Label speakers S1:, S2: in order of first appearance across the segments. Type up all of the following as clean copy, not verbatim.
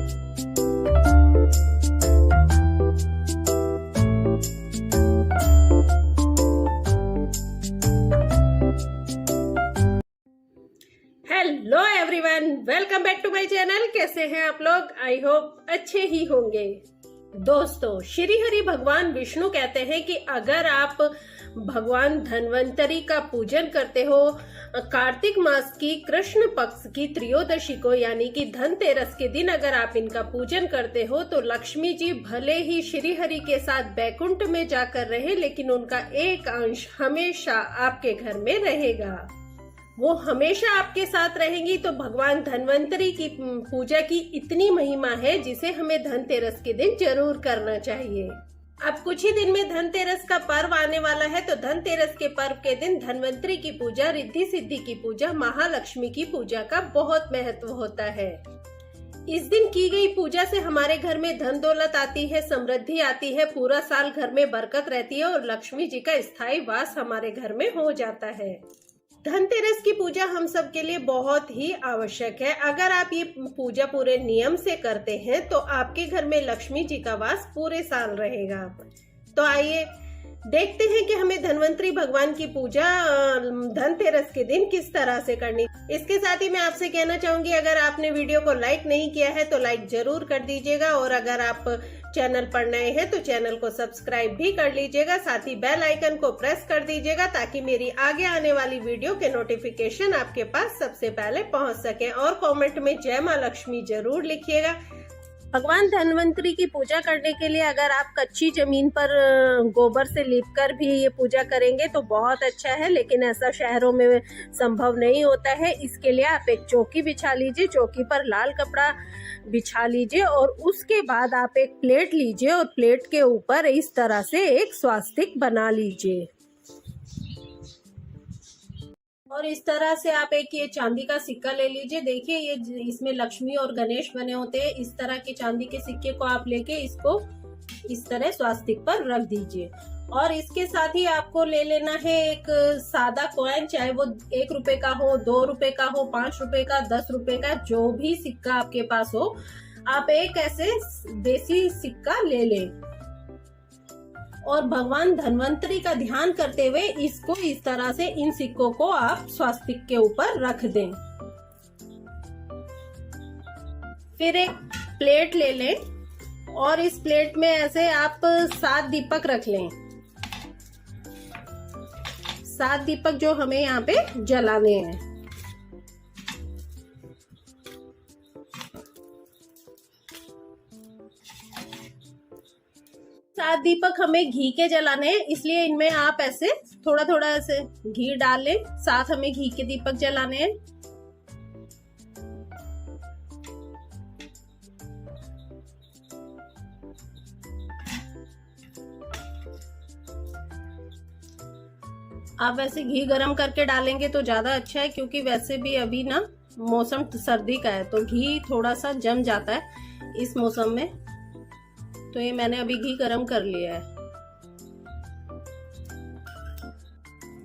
S1: Hello everyone, welcome back to my channel. कैसे हैं आप लोग? आई होप अच्छे ही होंगे। दोस्तों, श्री हरि भगवान विष्णु कहते हैं कि अगर आप भगवान धन्वंतरी का पूजन करते हो कार्तिक मास की कृष्ण पक्ष की त्रयोदशी को, यानी कि धनतेरस के दिन अगर आप इनका पूजन करते हो तो लक्ष्मी जी भले ही श्री हरि के साथ बैकुंठ में जाकर रहे, लेकिन उनका एक अंश हमेशा आपके घर में रहेगा। वो हमेशा आपके साथ रहेंगी। तो भगवान धन्वंतरी की पूजा की इतनी महिमा है जिसे हमें धनतेरस के दिन जरूर करना चाहिए। अब कुछ ही दिन में धनतेरस का पर्व आने वाला है, तो धनतेरस के पर्व के दिन धन्वंतरी की पूजा, रिद्धि सिद्धि की पूजा, महालक्ष्मी की पूजा का बहुत महत्व होता है। इस दिन की गई पूजा से हमारे घर में धन दौलत आती है, समृद्धि आती है, पूरा साल घर में बरकत रहती है और लक्ष्मी जी का स्थायी वास हमारे घर में हो जाता है। धनतेरस की पूजा हम सब के लिए बहुत ही आवश्यक है। अगर आप ये पूजा पूरे नियम से करते हैं तो आपके घर में लक्ष्मी जी का वास पूरे साल रहेगा। तो आइए देखते हैं कि हमें धन्वंतरी भगवान की पूजा धनतेरस के दिन किस तरह से करनी। इसके साथ ही मैं आपसे कहना चाहूंगी, अगर आपने वीडियो को लाइक नहीं किया है तो लाइक जरूर कर दीजिएगा, और अगर आप चैनल पर नए हैं तो चैनल को सब्सक्राइब भी कर लीजिएगा। साथ ही बेल आइकन को प्रेस कर दीजिएगा ताकि मेरी आगे आने वाली वीडियो के नोटिफिकेशन आपके पास सबसे पहले पहुंच सके। और कमेंट में जय माँ लक्ष्मी जरूर लिखिएगा। भगवान धन्वंतरी की पूजा करने के लिए अगर आप कच्ची जमीन पर गोबर से लीपकर भी ये पूजा करेंगे तो बहुत अच्छा है, लेकिन ऐसा शहरों में संभव नहीं होता है। इसके लिए आप एक चौकी बिछा लीजिए, चौकी पर लाल कपड़ा बिछा लीजिए और उसके बाद आप एक प्लेट लीजिए और प्लेट के ऊपर इस तरह से एक स्वास्तिक बना लीजिए। और इस तरह से आप एक ये चांदी का सिक्का ले लीजिए। देखिए, ये इसमें लक्ष्मी और गणेश बने होते हैं। इस तरह के चांदी के सिक्के को आप लेके इसको इस तरह स्वास्तिक पर रख दीजिए। और इसके साथ ही आपको ले लेना है एक सादा कॉइन, चाहे वो 1 रुपए का हो, 2 रुपए का हो, 5 रुपए का, 10 रुपए का, जो भी सिक्का आपके पास हो, आप एक ऐसे देसी सिक्का ले लें और भगवान धन्वंतरी का ध्यान करते हुए इसको इस तरह से इन सिक्कों को आप स्वास्तिक के ऊपर रख दें। फिर एक प्लेट ले लें और इस प्लेट में ऐसे आप 7 दीपक रख लें। 7 दीपक जो हमें यहाँ पे जलाने हैं। 7 दीपक हमें घी के जलाने हैं, इसलिए इनमें आप ऐसे थोड़ा थोड़ा ऐसे घी डाल लें। 7 हमें घी के दीपक जलाने हैं। आप वैसे घी गरम करके डालेंगे तो ज्यादा अच्छा है, क्योंकि वैसे भी अभी ना मौसम सर्दी का है तो घी थोड़ा सा जम जाता है इस मौसम में। तो ये मैंने अभी घी गरम कर लिया है।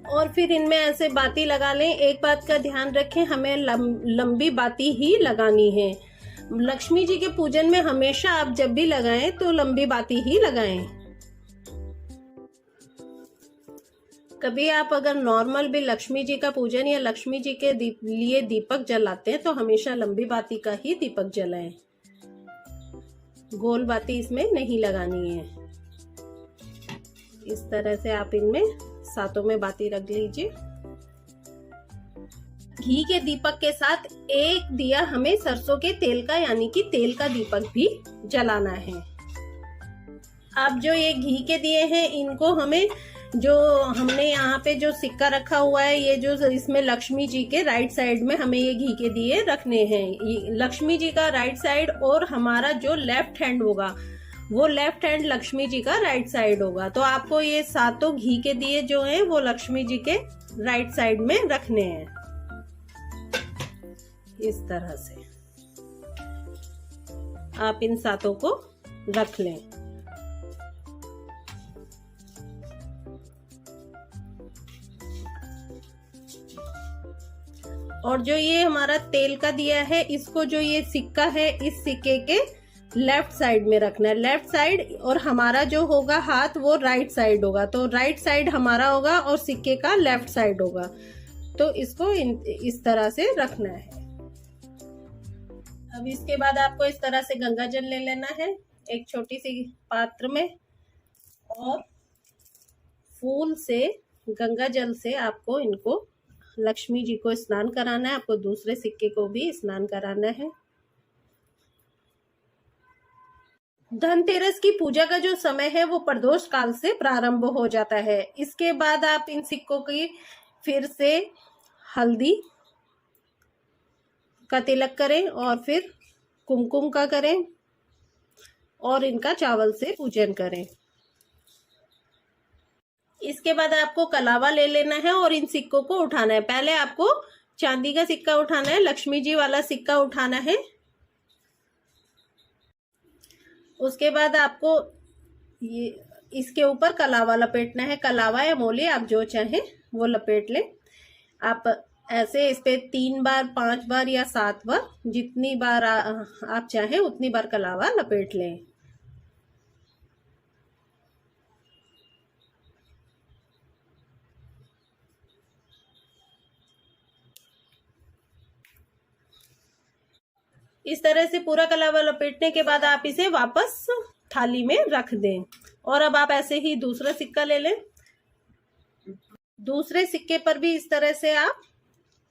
S1: और फिर इनमें ऐसे बाती लगा लें। एक बात का ध्यान रखें, हमें लंबी बाती ही लगानी है। लक्ष्मी जी के पूजन में हमेशा आप जब भी लगाएं तो लंबी बाती ही लगाएं। कभी आप अगर नॉर्मल भी लक्ष्मी जी का पूजन या लक्ष्मी जी के लिए दीपक जलाते हैं तो हमेशा लंबी बाती का ही दीपक जलाएं। गोल बाती इसमें नहीं लगानी है। इस तरह से आप इनमें 7 में बाती रख लीजिए। घी के दीपक के साथ एक दिया हमें सरसों के तेल का, यानी कि तेल का दीपक भी जलाना है। अब जो ये घी के दिए हैं, इनको हमें जो हमने यहाँ पे जो सिक्का रखा हुआ है, ये जो इसमें लक्ष्मी जी के राइट साइड में हमें ये घी के दिए रखने हैं। लक्ष्मी जी का राइट साइड और हमारा जो लेफ्ट हैंड होगा वो लेफ्ट हैंड लक्ष्मी जी का राइट साइड होगा। तो आपको ये 7 घी के दिए जो हैं वो लक्ष्मी जी के राइट साइड में रखने हैं। इस तरह से आप इन 7 को रख लें। और जो ये हमारा तेल का दिया है, इसको जो ये सिक्का है इस सिक्के के लेफ्ट साइड में रखना है, लेफ्ट साइड, और हमारा जो होगा हाथ वो राइट साइड होगा। तो राइट साइड हमारा होगा और सिक्के का लेफ्ट साइड होगा। तो इसको इस तरह से रखना है। अब इसके बाद आपको इस तरह से गंगा जल ले लेना है एक छोटी सी पात्र में, और फूल से, गंगा जल से आपको इनको, लक्ष्मी जी को स्नान कराना है। आपको दूसरे सिक्के को भी स्नान कराना है। धनतेरस की पूजा का जो समय है वो प्रदोष काल से प्रारंभ हो जाता है। इसके बाद आप इन सिक्कों की फिर से हल्दी का तिलक करें और फिर कुमकुम का करें और इनका चावल से पूजन करें। इसके बाद आपको कलावा ले लेना है और इन सिक्कों को उठाना है। पहले आपको चांदी का सिक्का उठाना है, लक्ष्मी जी वाला सिक्का उठाना है। उसके बाद आपको ये इसके ऊपर कलावा लपेटना है। कलावा या मोली आप जो चाहें वो लपेट लें। आप ऐसे इस पे 3 बार, 5 बार या 7 बार, जितनी बार आप चाहें उतनी बार कलावा लपेट लें। इस तरह से पूरा कलावा लपेटने के बाद आप इसे वापस थाली में रख दें। और अब आप ऐसे ही दूसरा सिक्का ले लें। दूसरे सिक्के पर भी इस तरह से आप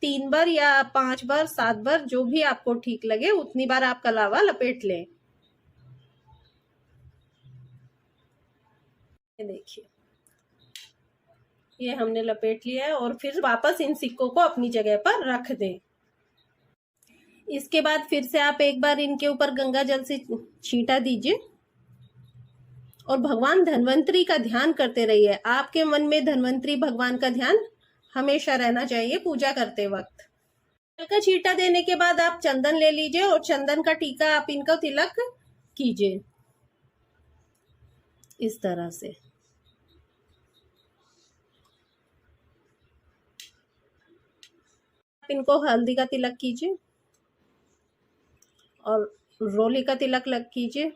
S1: 3 बार या 5 बार, 7 बार, जो भी आपको ठीक लगे उतनी बार आप कलावा लपेट लें। देखिए ये हमने लपेट लिया है और फिर वापस इन सिक्कों को अपनी जगह पर रख दें। इसके बाद फिर से आप एक बार इनके ऊपर गंगा जल से छींटा दीजिए और भगवान धन्वंतरी का ध्यान करते रहिए। आपके मन में धन्वंतरी भगवान का ध्यान हमेशा रहना चाहिए पूजा करते वक्त। जल का छींटा देने के बाद आप चंदन ले लीजिए और चंदन का टीका आप इनका तिलक कीजिए इस तरह से। आप इनको हल्दी का तिलक कीजिए और रोली का तिलक लग कीजिए,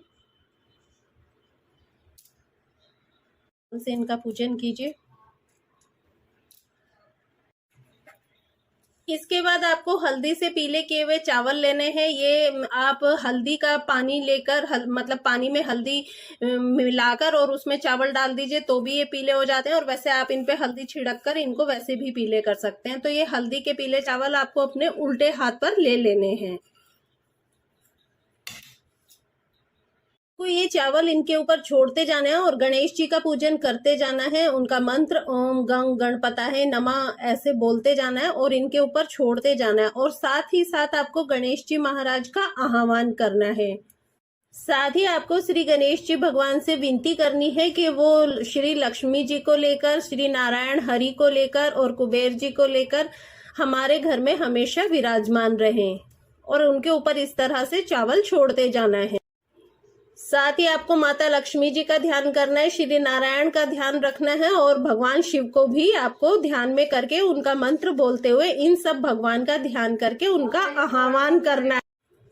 S1: से इनका पूजन कीजिए। इसके बाद आपको हल्दी से पीले किए हुए चावल लेने हैं। ये आप हल्दी का पानी लेकर, मतलब पानी में हल्दी मिलाकर और उसमें चावल डाल दीजिए तो भी ये पीले हो जाते हैं। और वैसे आप इन पे हल्दी छिड़क कर इनको वैसे भी पीले कर सकते हैं। तो ये हल्दी के पीले चावल आपको अपने उल्टे हाथ पर ले लेने हैं। तो ये चावल इनके ऊपर छोड़ते जाना है और गणेश जी का पूजन करते जाना है। उनका मंत्र ओम गंग गणपताय नमः ऐसे बोलते जाना है और इनके ऊपर छोड़ते जाना है। और साथ ही साथ आपको गणेश जी महाराज का आह्वान करना है। साथ ही आपको श्री गणेश जी भगवान से विनती करनी है कि वो श्री लक्ष्मी जी को लेकर, श्री नारायण हरि को लेकर और कुबेर जी को लेकर हमारे घर में हमेशा विराजमान रहें। और उनके ऊपर इस तरह से चावल छोड़ते जाना है। साथ ही आपको माता लक्ष्मी जी का ध्यान करना है, श्री नारायण का ध्यान रखना है और भगवान शिव को भी आपको ध्यान में करके उनका मंत्र बोलते हुए इन सब भगवान का ध्यान करके उनका आह्वान करना है।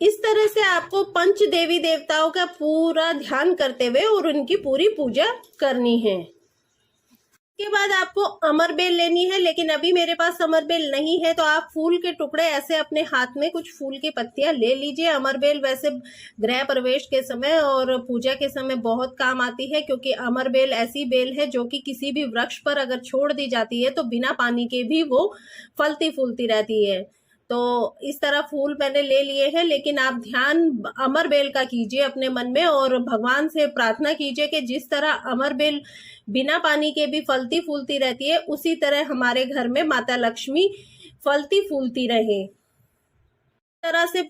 S1: इस तरह से आपको पंच देवी देवताओं का पूरा ध्यान करते हुए और उनकी पूरी पूजा करनी है। इसके बाद आपको अमरबेल लेनी है, लेकिन अभी मेरे पास अमरबेल नहीं है तो आप फूल के टुकड़े ऐसे अपने हाथ में कुछ फूल की पत्तियां ले लीजिए। अमरबेल वैसे गृह प्रवेश के समय और पूजा के समय बहुत काम आती है, क्योंकि अमरबेल ऐसी बेल है जो कि किसी भी वृक्ष पर अगर छोड़ दी जाती है तो बिना पानी के भी वो फलती फूलती रहती है। तो इस तरह फूल मैंने ले लिए हैं, लेकिन आप ध्यान अमरबेल का कीजिए अपने मन में और भगवान से प्रार्थना कीजिए कि जिस तरह अमरबेल बिना पानी के भी फलती फूलती रहती है, उसी तरह हमारे घर में माता लक्ष्मी फलती फूलती रहे। इस तरह से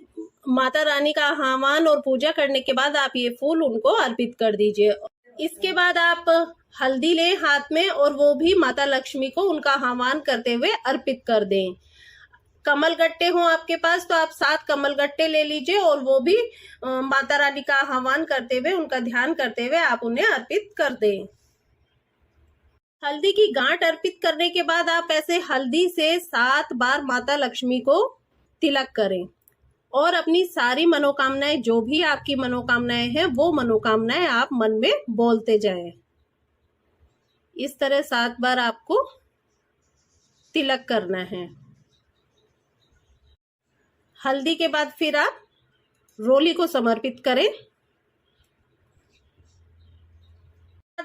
S1: माता रानी का आह्वान और पूजा करने के बाद आप ये फूल उनको अर्पित कर दीजिए। इसके बाद आप हल्दी लें हाथ में और वो भी माता लक्ष्मी को उनका आह्वान करते हुए अर्पित कर दें। कमल गट्टे हो आपके पास तो आप 7 कमल गट्टे ले लीजिए और वो भी माता रानी का आह्वान करते हुए, उनका ध्यान करते हुए आप उन्हें अर्पित कर दें। हल्दी की गांठ अर्पित करने के बाद आप ऐसे हल्दी से 7 बार माता लक्ष्मी को तिलक करें और अपनी सारी मनोकामनाएं, जो भी आपकी मनोकामनाएं हैं, वो मनोकामनाएं आप मन में बोलते जाएं। इस तरह 7 बार आपको तिलक करना है। हल्दी के बाद फिर आप रोली को समर्पित करें।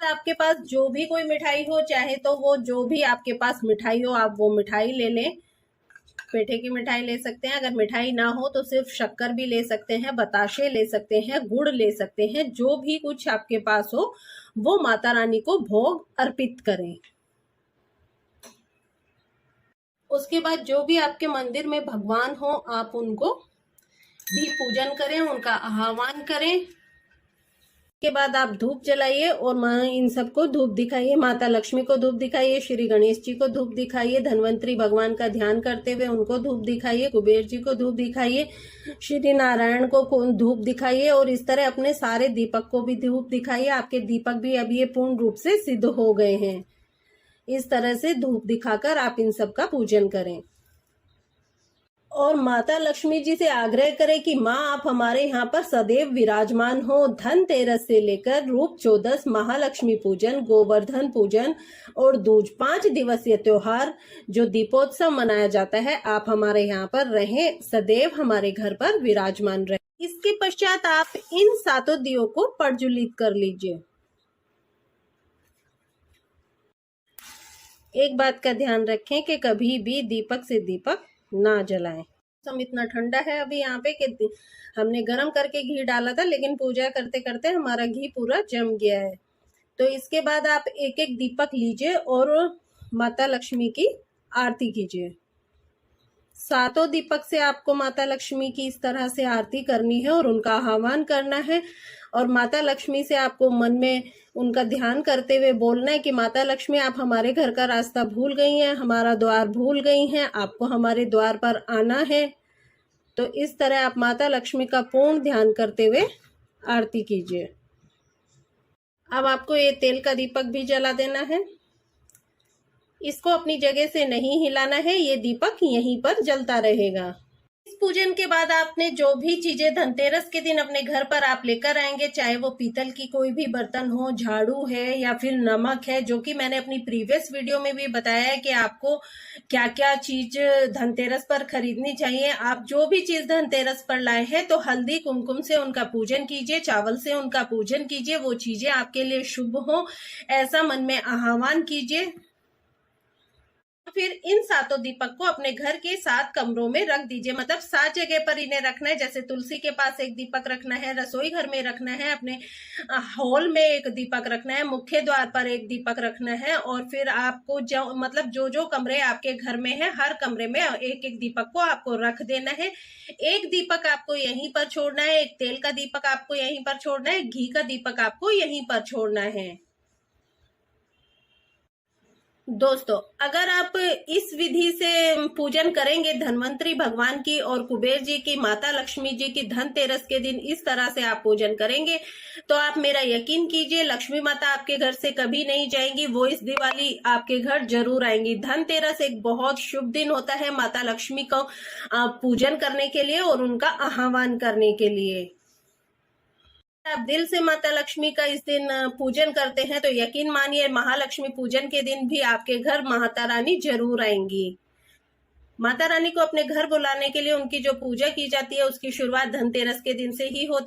S1: आपके पास जो भी कोई मिठाई हो, चाहे तो वो जो भी आपके पास मिठाई हो, आप वो मिठाई ले लें। पेठे की मिठाई ले सकते हैं, अगर मिठाई ना हो तो सिर्फ शक्कर भी ले सकते हैं, बताशे ले सकते हैं, गुड़ ले सकते हैं। जो भी कुछ आपके पास हो वो माता रानी को भोग अर्पित करें। उसके बाद जो भी आपके मंदिर में भगवान हो, आप उनको भी पूजन करें, उनका आह्वान करें। के बाद आप धूप जलाइए और इन सबको धूप दिखाइए। माता लक्ष्मी को धूप दिखाइए, श्री गणेश जी को धूप दिखाइए, धन्वंतरी भगवान का ध्यान करते हुए उनको धूप दिखाइए, कुबेर जी को धूप दिखाइए, श्री नारायण को धूप दिखाइए और इस तरह अपने सारे दीपक को भी धूप दिखाइए। आपके दीपक भी अब ये पूर्ण रूप से सिद्ध हो गए हैं। इस तरह से धूप दिखाकर आप इन सब का पूजन करें और माता लक्ष्मी जी से आग्रह करें कि माँ, आप हमारे यहाँ पर सदैव विराजमान हो। धनतेरस से लेकर रूप चौदस, महालक्ष्मी पूजन, गोवर्धन पूजन और दूज 5 दिवसीय त्योहार जो दीपोत्सव मनाया जाता है, आप हमारे यहाँ पर रहें, सदैव हमारे घर पर विराजमान रहें। इसके पश्चात आप इन 7 दियों को प्रज्वलित कर लीजिए। एक बात का ध्यान रखें कि कभी भी दीपक से दीपक ना जलाएं। मौसम इतना ठंडा है अभी यहाँ पे कि हमने गरम करके घी डाला था, लेकिन पूजा करते करते हमारा घी पूरा जम गया है। तो इसके बाद आप एक एक दीपक लीजिए और माता लक्ष्मी की आरती कीजिए। 7 दीपक से आपको माता लक्ष्मी की इस तरह से आरती करनी है और उनका आह्वान करना है और माता लक्ष्मी से आपको मन में उनका ध्यान करते हुए बोलना है कि माता लक्ष्मी, आप हमारे घर का रास्ता भूल गई हैं, हमारा द्वार भूल गई हैं, आपको हमारे द्वार पर आना है। तो इस तरह आप माता लक्ष्मी का पूर्ण ध्यान करते हुए आरती कीजिए। अब आपको ये तेल का दीपक भी जला देना है। इसको अपनी जगह से नहीं हिलाना है, ये दीपक यहीं पर जलता रहेगा। इस पूजन के बाद आपने जो भी चीजें धनतेरस के दिन अपने घर पर आप लेकर आएंगे, चाहे वो पीतल की कोई भी बर्तन हो, झाड़ू है या फिर नमक है, जो कि मैंने अपनी प्रीवियस वीडियो में भी बताया है कि आपको क्या क्या चीज धनतेरस पर खरीदनी चाहिए। आप जो भी चीज धनतेरस पर लाए हैं तो हल्दी कुमकुम से उनका पूजन कीजिए, चावल से उनका पूजन कीजिए, वो चीजें आपके लिए शुभ हो ऐसा मन में आह्वान कीजिए। फिर इन 7 दीपक को अपने घर के 7 कमरों में रख दीजिए, मतलब 7 जगह पर इन्हें रखना है। जैसे तुलसी के पास एक दीपक रखना है, रसोई घर में रखना है, अपने हॉल में एक दीपक रखना है, मुख्य द्वार पर एक दीपक रखना है और फिर आपको जो जो कमरे आपके घर में है, हर कमरे में एक एक दीपक को आपको रख देना है। एक दीपक आपको यहीं पर छोड़ना है, एक तेल का दीपक आपको यहीं पर छोड़ना है, घी का दीपक आपको यहीं पर छोड़ना है। दोस्तों, अगर आप इस विधि से पूजन करेंगे धन्वंतरी भगवान की और कुबेर जी की, माता लक्ष्मी जी की, धनतेरस के दिन इस तरह से आप पूजन करेंगे तो आप मेरा यकीन कीजिए, लक्ष्मी माता आपके घर से कभी नहीं जाएंगी, वो इस दिवाली आपके घर जरूर आएंगी। धनतेरस एक बहुत शुभ दिन होता है माता लक्ष्मी को पूजन करने के लिए और उनका आह्वान करने के लिए। आप दिल से माता लक्ष्मी का इस दिन पूजन करते हैं तो यकीन मानिए, महालक्ष्मी पूजन के दिन भी आपके घर माता रानी जरूर आएंगी। माता रानी को अपने घर बुलाने के लिए उनकी जो पूजा की जाती है उसकी शुरुआत धनतेरस के दिन से ही होती है।